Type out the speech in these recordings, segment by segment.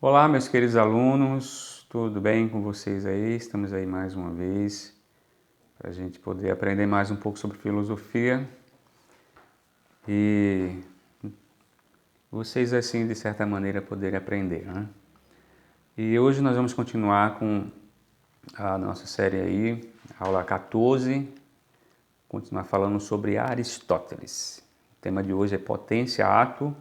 Olá, meus queridos alunos, tudo bem com vocês aí? Estamos aí mais uma vez para a gente poder aprender mais um pouco sobre filosofia e vocês, assim, de certa maneira, poderem aprender, né? E hoje nós vamos continuar com a nossa série aí, aula 14, continuar falando sobre Aristóteles. O tema de hoje é potência, ato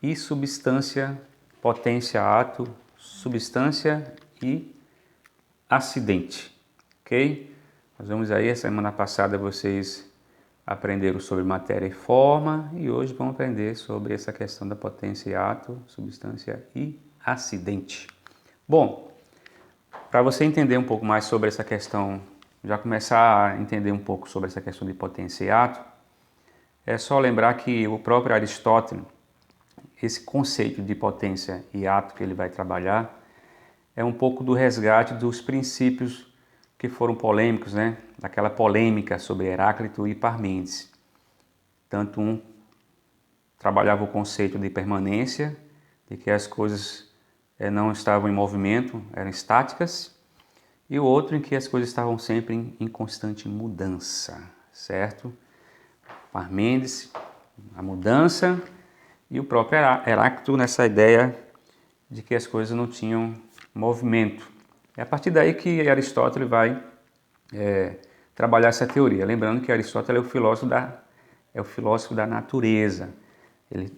e substância, potência, ato, substância e acidente, ok? Nós vamos aí, a semana passada vocês aprenderam sobre matéria e forma e hoje vamos aprender sobre essa questão da potência e ato, substância e acidente. Bom, para você entender um pouco mais sobre essa questão, já começar a entender um pouco sobre essa questão de potência e ato, é só lembrar que o próprio Aristóteles, esse conceito de potência e ato que ele vai trabalhar, é um pouco do resgate dos princípios que foram polêmicos, né? Daquela polêmica sobre Heráclito e Parmênides. Tanto um trabalhava o conceito de permanência, de que as coisas não estavam em movimento, eram estáticas, e o outro em que as coisas estavam sempre em constante mudança, certo? Parmênides, a mudança, e o próprio Heráclito nessa ideia de que as coisas não tinham movimento. É a partir daí que Aristóteles vai trabalhar essa teoria. Lembrando que Aristóteles é o filósofo da natureza. Ele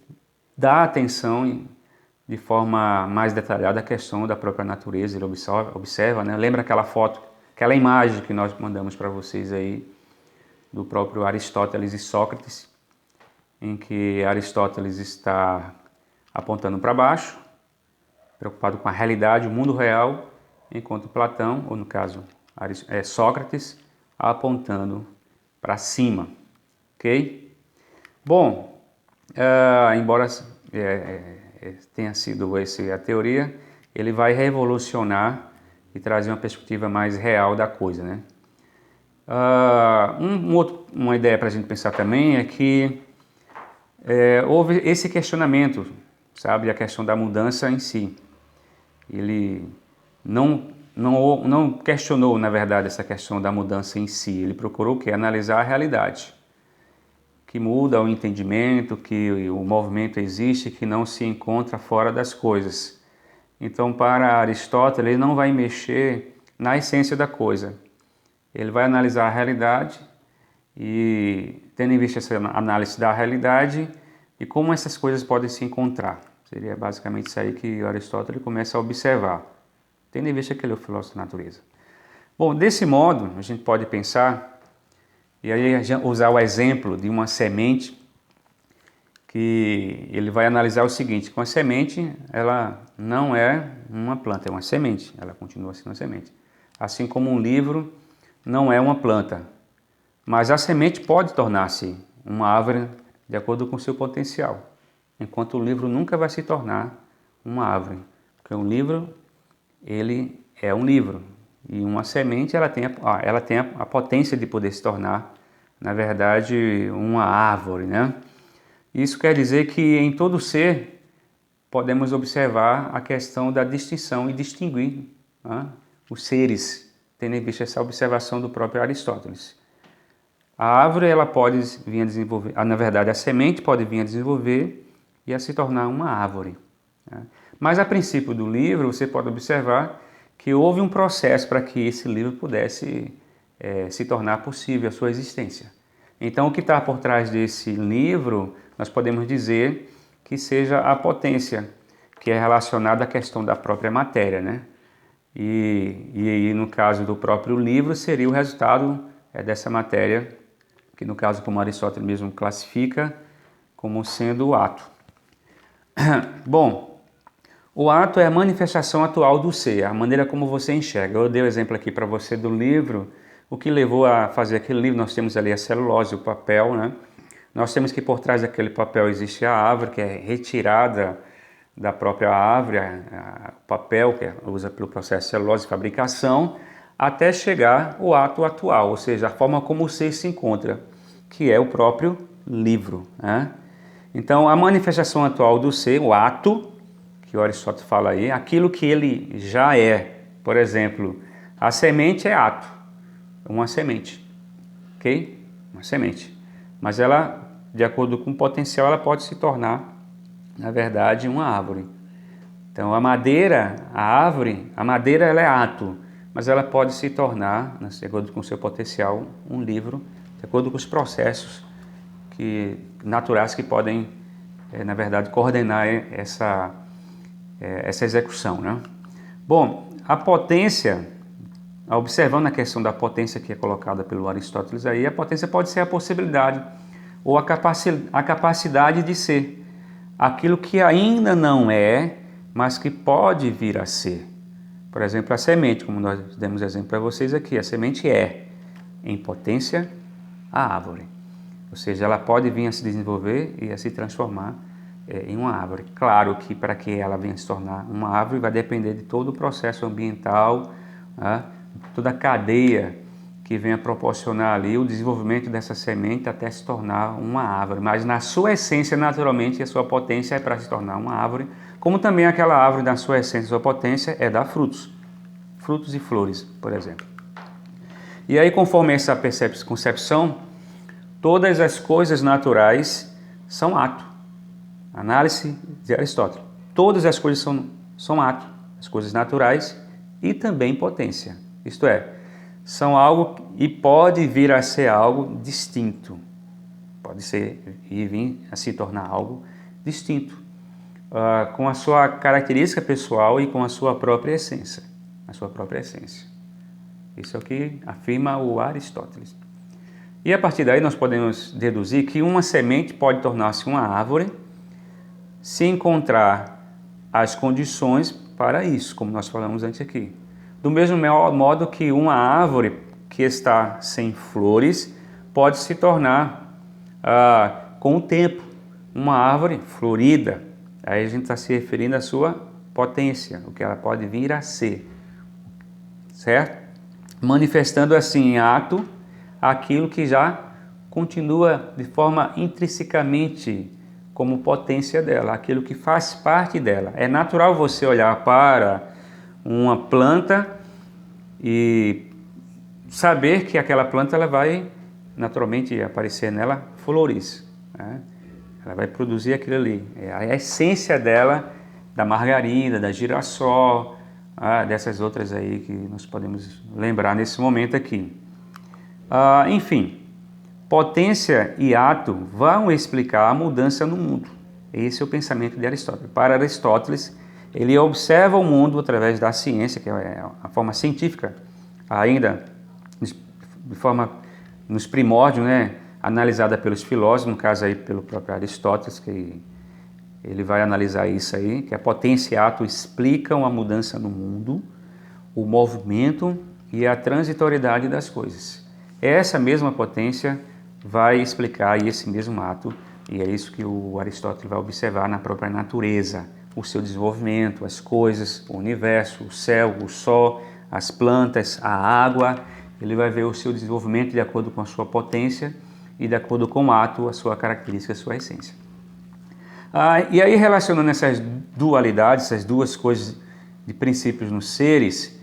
dá atenção de forma mais detalhada à questão da própria natureza. Ele observa, né? Lembra aquela foto, aquela imagem que nós mandamos para vocês aí do próprio Aristóteles e Sócrates, em que Aristóteles está apontando para baixo, preocupado com a realidade, o mundo real, enquanto Platão, ou no caso Sócrates, apontando para cima, ok? Bom, embora tenha sido essa a teoria, ele vai revolucionar e trazer uma perspectiva mais real da coisa, né? Uma ideia para a gente pensar também é que houve esse questionamento, sabe, a questão da mudança em si. Ele não questionou, na verdade, essa questão da mudança em si. Ele procurou analisar a realidade, que muda o entendimento, que o movimento existe, que não se encontra fora das coisas. Então, para Aristóteles, ele não vai mexer na essência da coisa. Ele vai analisar a realidade e, tendo em vista essa análise da realidade e como essas coisas podem se encontrar. Seria basicamente isso aí que Aristóteles começa a observar, tendo em vista que ele é o filósofo da natureza. Bom, desse modo, a gente pode pensar, e aí usar o exemplo de uma semente, que ele vai analisar o seguinte: com a semente, ela não é uma planta, é uma semente, ela continua sendo uma semente. Assim como um livro não é uma planta, mas a semente pode tornar-se uma árvore de acordo com o seu potencial, enquanto o livro nunca vai se tornar uma árvore, porque um livro, ele é um livro, e uma semente ela tem a potência de poder se tornar, na verdade, uma árvore, né? Isso quer dizer que em todo ser podemos observar a questão da distinção e distinguir, né, os seres, tendo em vista essa observação do próprio Aristóteles. A árvore ela pode vir a desenvolver, na verdade a semente pode vir a desenvolver e a se tornar uma árvore, né? Mas a princípio do livro você pode observar que houve um processo para que esse livro pudesse se tornar possível a sua existência. Então o que está por trás desse livro nós podemos dizer que seja a potência, que é relacionada à questão da própria matéria, né? E no caso do próprio livro seria o resultado dessa matéria, que no caso como Aristóteles mesmo classifica como sendo o ato. Bom, o ato é a manifestação atual do ser, a maneira como você enxerga. Eu dei o exemplo aqui para você do livro, o que levou a fazer aquele livro. Nós temos ali a celulose, o papel, né? Nós temos que por trás daquele papel existe a árvore, que é retirada da própria árvore, o papel que usa pelo processo de celulose de fabricação, até chegar ao ato atual, ou seja, a forma como o ser se encontra, que é o próprio livro, né? Então, a manifestação atual do ser, o ato, que o Aristóteles fala aí, aquilo que ele já é. Por exemplo, a semente é ato, uma semente, ok? Uma semente. Mas ela, de acordo com o potencial, ela pode se tornar, na verdade, uma árvore. Então a madeira, a madeira ela é ato, mas ela pode se tornar, de acordo com o seu potencial, um livro, de acordo com os processos naturais que podem, na verdade, coordenar essa execução, né? Bom, a potência, observando a questão da potência que é colocada pelo Aristóteles aí, a potência pode ser a possibilidade ou a capacidade de ser aquilo que ainda não é, mas que pode vir a ser. Por exemplo, a semente, como nós demos exemplo para vocês aqui, a semente é, em potência, a árvore. Ou seja, ela pode vir a se desenvolver e a se transformar em uma árvore. Claro que para que ela venha a se tornar uma árvore vai depender de todo o processo ambiental, né? Toda a cadeia que venha proporcionar ali o desenvolvimento dessa semente até se tornar uma árvore. Mas na sua essência, naturalmente, a sua potência é para se tornar uma árvore, como também aquela árvore, na sua essência, sua potência, é dar frutos. Frutos e flores, por exemplo. E aí, conforme essa concepção, todas as coisas naturais são ato. Análise de Aristóteles. Todas as coisas são ato, as coisas naturais e também potência. Isto é, são algo e pode vir a ser algo distinto. Pode ser e vir a se tornar algo distinto, com a sua característica pessoal e com a sua própria essência. A sua própria essência. Isso é o que afirma o Aristóteles. E a partir daí nós podemos deduzir que uma semente pode tornar-se uma árvore se encontrar as condições para isso, como nós falamos antes aqui. Do mesmo modo que uma árvore que está sem flores pode se tornar, com o tempo, uma árvore florida. Aí a gente está se referindo à sua potência, o que ela pode vir a ser, certo? Manifestando assim em ato aquilo que já continua de forma intrinsecamente como potência dela, aquilo que faz parte dela. É natural você olhar para uma planta e saber que aquela planta ela vai naturalmente aparecer nela flores, né? Ela vai produzir aquilo ali. É a essência dela, da margarida, da girassol, dessas outras aí que nós podemos lembrar nesse momento aqui. Enfim, potência e ato vão explicar a mudança no mundo. Esse é o pensamento de Aristóteles. Para Aristóteles, ele observa o mundo através da ciência, que é a forma científica, ainda de forma nos primórdios, né, analisada pelos filósofos, no caso aí pelo próprio Aristóteles, que ele vai analisar isso aí, que a potência e ato explicam a mudança no mundo, o movimento e a transitoriedade das coisas. Essa mesma potência vai explicar esse mesmo ato, e é isso que o Aristóteles vai observar na própria natureza, o seu desenvolvimento, as coisas, o universo, o céu, o sol, as plantas, a água. Ele vai ver o seu desenvolvimento de acordo com a sua potência e de acordo com o ato, a sua característica, a sua essência. E aí, relacionando essas dualidades, essas duas coisas de princípios nos seres,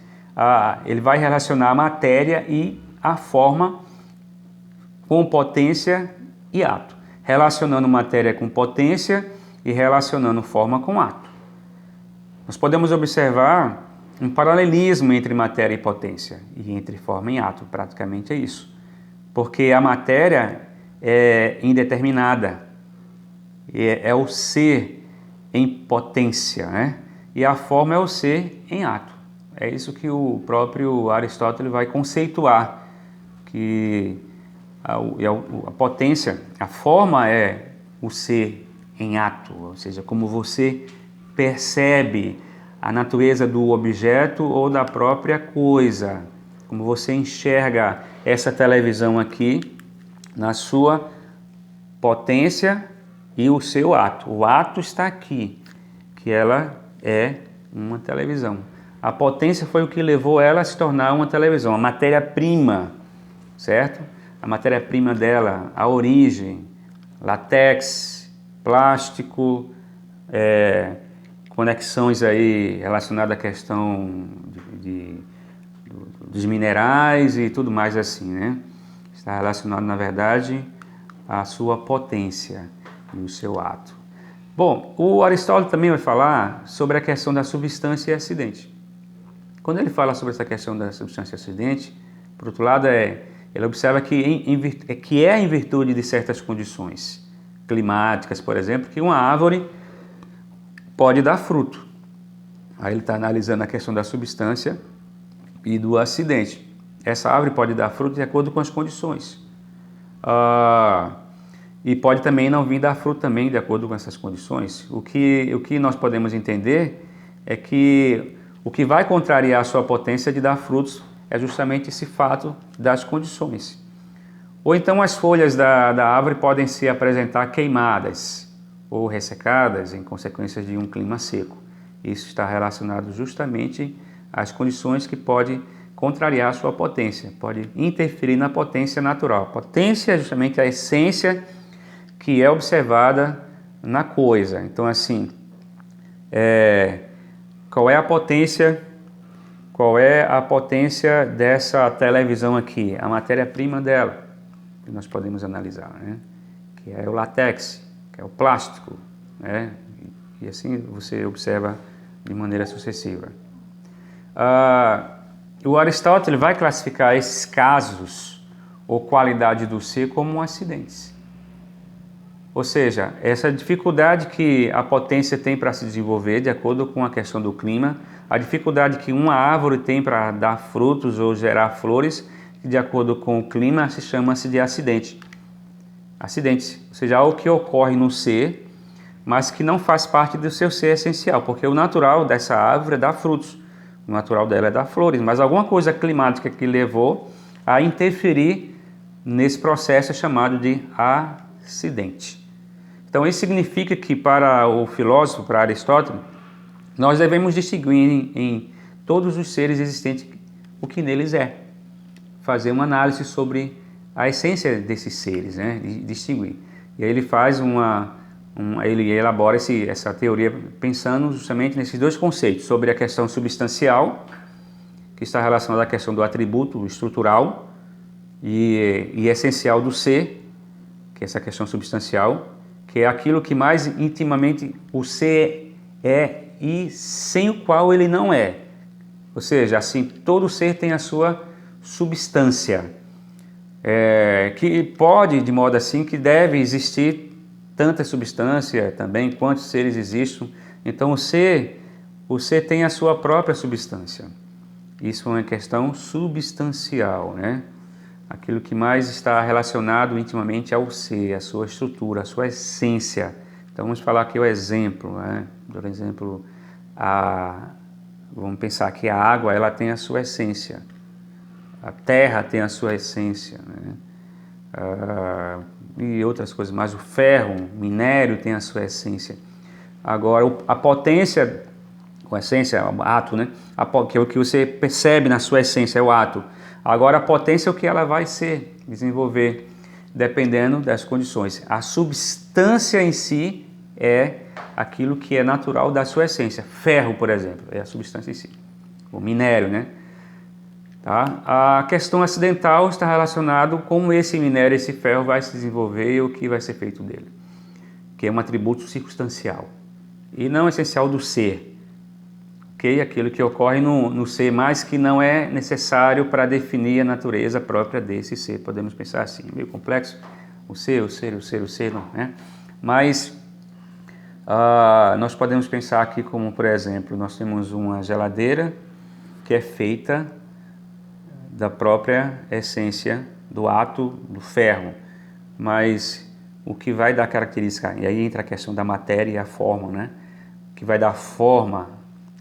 ele vai relacionar a matéria e a forma com potência e ato, relacionando matéria com potência e relacionando forma com ato. Nós podemos observar um paralelismo entre matéria e potência e entre forma e ato, praticamente é isso. Porque a matéria é indeterminada, é o ser em potência, né? E a forma é o ser em ato. É isso que o próprio Aristóteles vai conceituar, que a potência, a forma é o ser em ato, ou seja, como você percebe a natureza do objeto ou da própria coisa, como você enxerga essa televisão aqui na sua potência e o seu ato. O ato está aqui, que ela é uma televisão. A potência foi o que levou ela a se tornar uma televisão, a matéria-prima, certo? A matéria-prima dela, a origem, látex, plástico, conexões aí relacionadas à questão dos minerais e tudo mais assim, né? Está relacionado, na verdade, à sua potência e o seu ato. Bom, o Aristóteles também vai falar sobre a questão da substância e acidente. Quando ele fala sobre essa questão da substância e acidente, por outro lado, ele observa que é em virtude de certas condições climáticas, por exemplo, que uma árvore pode dar fruto. Aí ele está analisando a questão da substância e do acidente. Essa árvore pode dar fruto de acordo com as condições. E pode também não vir dar fruto também de acordo com essas condições. O que nós podemos entender é que o que vai contrariar a sua potência de dar frutos é justamente esse fato das condições. Ou então as folhas da árvore podem se apresentar queimadas ou ressecadas em consequência de um clima seco. Isso está relacionado justamente às condições que podem contrariar a sua potência, pode interferir na potência natural. Potência é justamente a essência que é observada na coisa. Então, assim, qual é a potência? Qual é a potência dessa televisão aqui? A matéria-prima dela, que nós podemos analisar, né? Que é o látex, que é o plástico, né? E assim você observa de maneira sucessiva. O Aristóteles vai classificar esses casos ou qualidade do ser como acidentes. Ou seja, essa dificuldade que a potência tem para se desenvolver de acordo com a questão do clima, a dificuldade que uma árvore tem para dar frutos ou gerar flores, de acordo com o clima, chama-se de acidente. Acidente, ou seja, algo que ocorre no ser, mas que não faz parte do seu ser essencial, porque o natural dessa árvore é dar frutos, o natural dela é dar flores, mas alguma coisa climática que levou a interferir nesse processo chamado de acidente. Então isso significa que para o filósofo, para Aristóteles, nós devemos distinguir em todos os seres existentes o que neles é. Fazer uma análise sobre a essência desses seres, né? Distinguir. E aí ele faz ele elabora essa teoria pensando justamente nesses dois conceitos, sobre a questão substancial, que está relacionada à questão do atributo estrutural e essencial do ser, que é essa questão substancial, que é aquilo que mais intimamente o ser é e sem o qual ele não é. Ou seja, assim, todo ser tem a sua substância, que pode, de modo assim, que deve existir tanta substância também quantos seres existem. Então o ser tem a sua própria substância. Isso é uma questão substancial, né? Aquilo que mais está relacionado intimamente ao ser, a sua estrutura, a sua essência. Então vamos falar aqui o exemplo, né? Por exemplo, vamos pensar que a água ela tem a sua essência, a terra tem a sua essência, né? E outras coisas mais, o ferro, o minério tem a sua essência. Agora a potência, com essência, o ato, né? Que é o que você percebe na sua essência, é o ato. Agora a potência é o que ela vai desenvolver, dependendo das condições. A substância em si é aquilo que é natural da sua essência. Ferro, por exemplo, é a substância em si. O minério, né? Tá? A questão acidental está relacionada com como esse minério, esse ferro vai se desenvolver e o que vai ser feito dele, que é um atributo circunstancial e não essencial do ser. Okay? Aquilo que ocorre no ser, mas que não é necessário para definir a natureza própria desse ser. Podemos pensar assim, meio complexo, o ser, não, né? Mas nós podemos pensar aqui como, por exemplo, nós temos uma geladeira que é feita da própria essência do ato do ferro, mas o que vai dar característica, e aí entra a questão da matéria e a forma, né? O que vai dar forma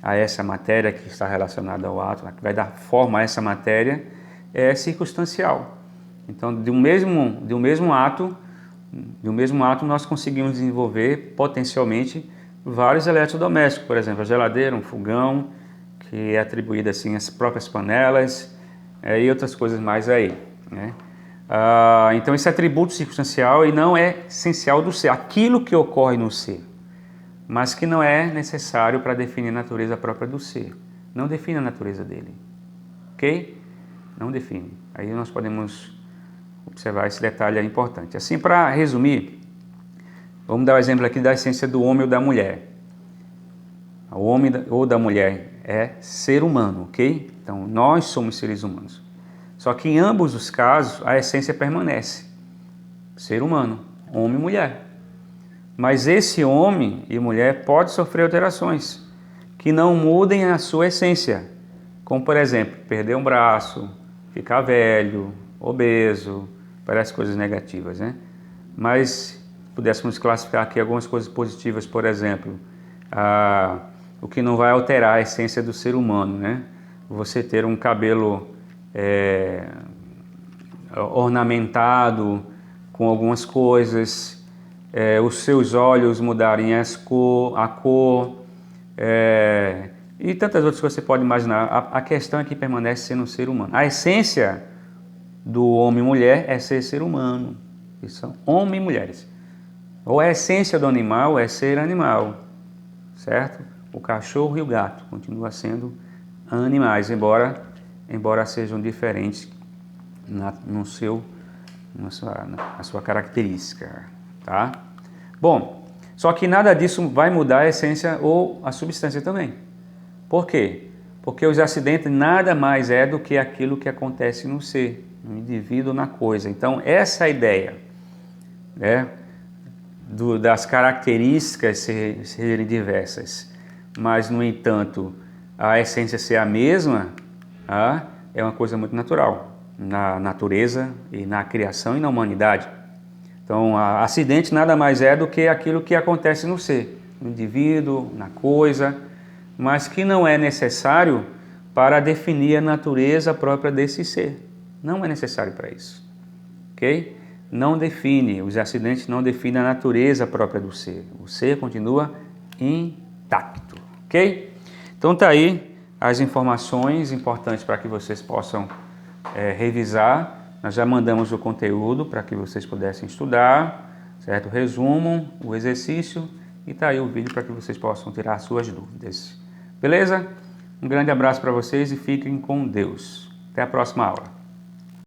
a essa matéria que está relacionada ao ato, que vai dar forma a essa matéria é circunstancial. Então, de um mesmo ato nós conseguimos desenvolver potencialmente vários eletrodomésticos, por exemplo, a geladeira, um fogão, que é atribuído assim às próprias panelas, e outras coisas mais aí, né? Então esse atributo circunstancial e não é essencial do ser, aquilo que ocorre no ser. mas que não é necessário para definir a natureza própria do ser. Não define a natureza dele, ok? Não define. Aí nós podemos observar esse detalhe importante. Assim, para resumir, vamos dar o exemplo aqui da essência do homem ou da mulher. O homem ou da mulher é ser humano, ok? Então, nós somos seres humanos. Só que em ambos os casos, a essência permanece. Ser humano, homem e mulher. Mas esse homem e mulher pode sofrer alterações que não mudem a sua essência. Como, por exemplo, perder um braço, ficar velho, obeso, parece coisas negativas, né? Mas pudéssemos classificar aqui algumas coisas positivas, por exemplo, o que não vai alterar a essência do ser humano, né? Você ter um cabelo ornamentado com algumas coisas, os seus olhos mudarem a cor, e tantas outras coisas que você pode imaginar. A questão é que permanece sendo um ser humano. A essência do homem e mulher é ser humano. Isso são homens e mulheres. Ou a essência do animal é ser animal, certo? O cachorro e o gato continuam sendo animais, embora sejam diferentes na sua característica, tá? Bom, só que nada disso vai mudar a essência ou a substância também. Por quê? Porque os acidentes nada mais é do que aquilo que acontece no ser, no indivíduo, na coisa. Então, essa é a ideia, né? Das características serem diversas, mas, no entanto, a essência ser a mesma, é uma coisa muito natural na natureza e na criação e na humanidade. Então, acidente nada mais é do que aquilo que acontece no ser, no indivíduo, na coisa, mas que não é necessário para definir a natureza própria desse ser. Não é necessário para isso, ok? Não define, os acidentes não definem a natureza própria do ser. O ser continua intacto, ok? Então tá aí as informações importantes para que vocês possam revisar. Nós já mandamos o conteúdo para que vocês pudessem estudar, certo? Resumam o exercício e tá aí o vídeo para que vocês possam tirar as suas dúvidas. Beleza? Um grande abraço para vocês e fiquem com Deus. Até a próxima aula.